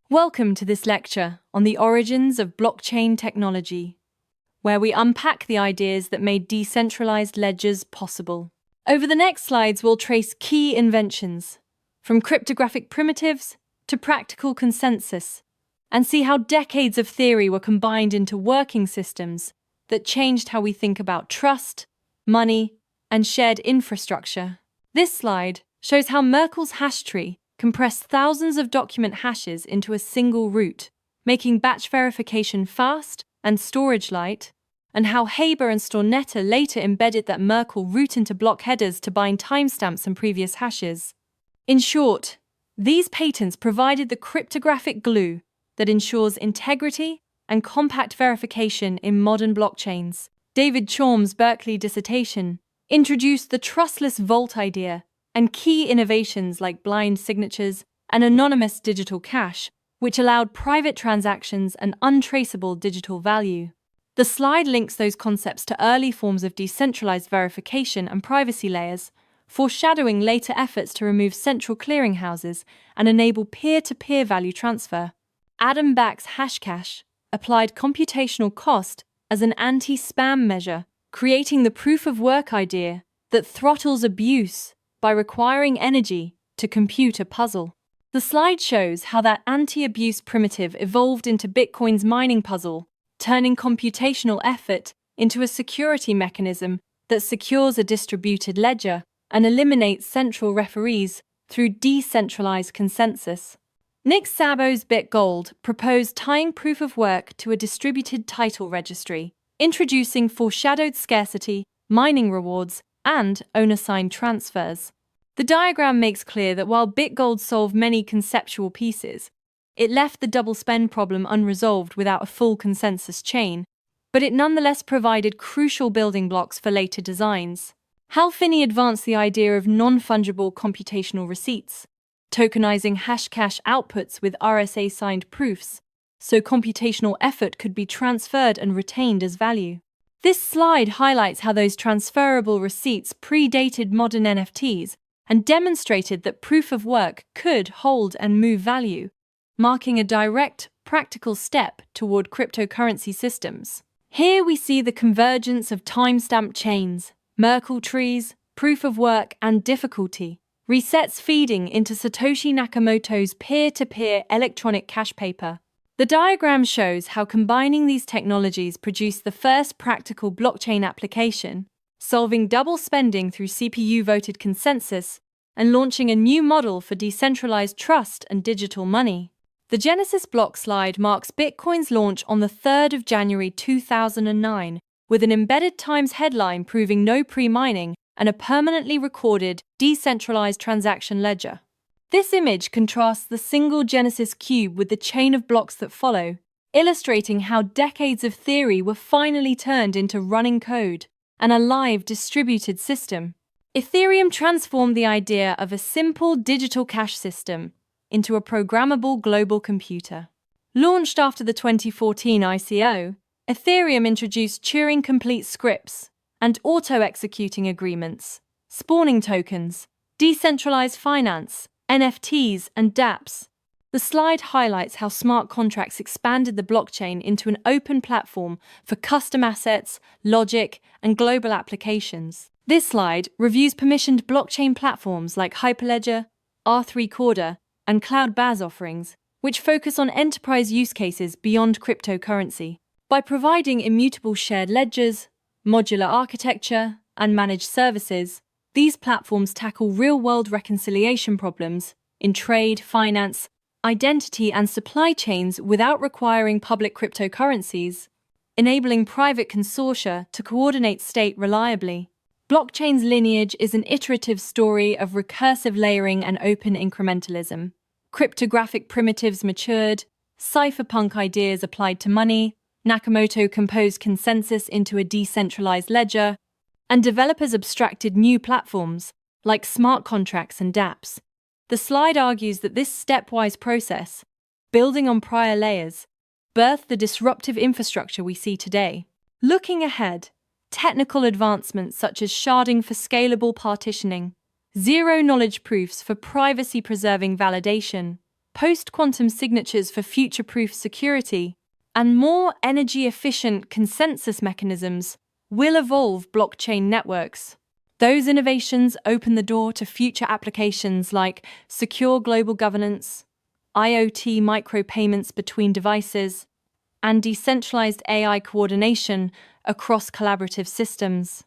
Welcome to this lecture on the origins of blockchain technology, where we unpack the ideas that made decentralized ledgers possible. Over the next slides, we'll trace key inventions, from cryptographic primitives to practical consensus, and see how decades of theory were combined into working systems that changed how we think about trust, money, and shared infrastructure. This slide shows how Merkle's hash tree compressed thousands of document hashes into a single root, making batch verification fast and storage light, and how Haber and Stornetta later embedded that Merkle root into block headers to bind timestamps and previous hashes. In short, these patents provided the cryptographic glue that ensures integrity and compact verification in modern blockchains. David Chaum's Berkeley dissertation introduced the trustless vault idea and key innovations like blind signatures and anonymous digital cash, which allowed private transactions and untraceable digital value. The slide links those concepts to early forms of decentralized verification and privacy layers, foreshadowing later efforts to remove central clearinghouses and enable peer-to-peer value transfer. Adam Back's Hashcash applied computational cost as an anti-spam measure, creating the proof-of-work idea that throttles abuse by requiring energy to compute a puzzle. The slide shows how that anti-abuse primitive evolved into Bitcoin's mining puzzle, turning computational effort into a security mechanism that secures a distributed ledger and eliminates central referees through decentralized consensus. Nick Szabo's BitGold proposed tying proof of work to a distributed title registry, introducing foreshadowed scarcity, mining rewards, and owner-signed transfers. The diagram makes clear that while BitGold solved many conceptual pieces, it left the double spend problem unresolved without a full consensus chain, but it nonetheless provided crucial building blocks for later designs. Hal Finney advanced the idea of non-fungible computational receipts, tokenizing Hashcash outputs with RSA-signed proofs, so computational effort could be transferred and retained as value. This slide highlights how those transferable receipts predated modern NFTs and demonstrated that proof of work could hold and move value, marking a direct, practical step toward cryptocurrency systems. Here we see the convergence of timestamp chains, Merkle trees, proof of work, and difficulty, resets feeding into Satoshi Nakamoto's peer-to-peer electronic cash paper. The diagram shows how combining these technologies produced the first practical blockchain application, solving double spending through CPU-voted consensus, and launching a new model for decentralized trust and digital money. The Genesis block slide marks Bitcoin's launch on the 3rd of January 2009, with an embedded Times headline proving no pre-mining and a permanently recorded, decentralized transaction ledger. This image contrasts the single Genesis cube with the chain of blocks that follow, illustrating how decades of theory were finally turned into running code and a live distributed system. Ethereum transformed the idea of a simple digital cash system into a programmable global computer. Launched after the 2014 ICO, Ethereum introduced Turing-complete scripts and auto-executing agreements, spawning tokens, decentralized finance, NFTs, and dApps. The slide highlights how smart contracts expanded the blockchain into an open platform for custom assets, logic, and global applications. This slide reviews permissioned blockchain platforms like Hyperledger, R3 Corda, and Cloud Baz offerings, which focus on enterprise use cases beyond cryptocurrency. By providing immutable shared ledgers, modular architecture, and managed services, these platforms tackle real-world reconciliation problems in trade, finance, identity, and supply chains without requiring public cryptocurrencies, enabling private consortia to coordinate state reliably. Blockchain's lineage is an iterative story of recursive layering and open incrementalism. Cryptographic primitives matured, cypherpunk ideas applied to money, Nakamoto composed consensus into a decentralized ledger, and developers abstracted new platforms, like smart contracts and dApps. The slide argues that this stepwise process, building on prior layers, birthed the disruptive infrastructure we see today. Looking ahead, technical advancements such as sharding for scalable partitioning, zero-knowledge proofs for privacy-preserving validation, post-quantum signatures for future-proof security, and more energy-efficient consensus mechanisms will evolve blockchain networks. Those innovations open the door to future applications like secure global governance, IoT micropayments between devices, and decentralized AI coordination across collaborative systems.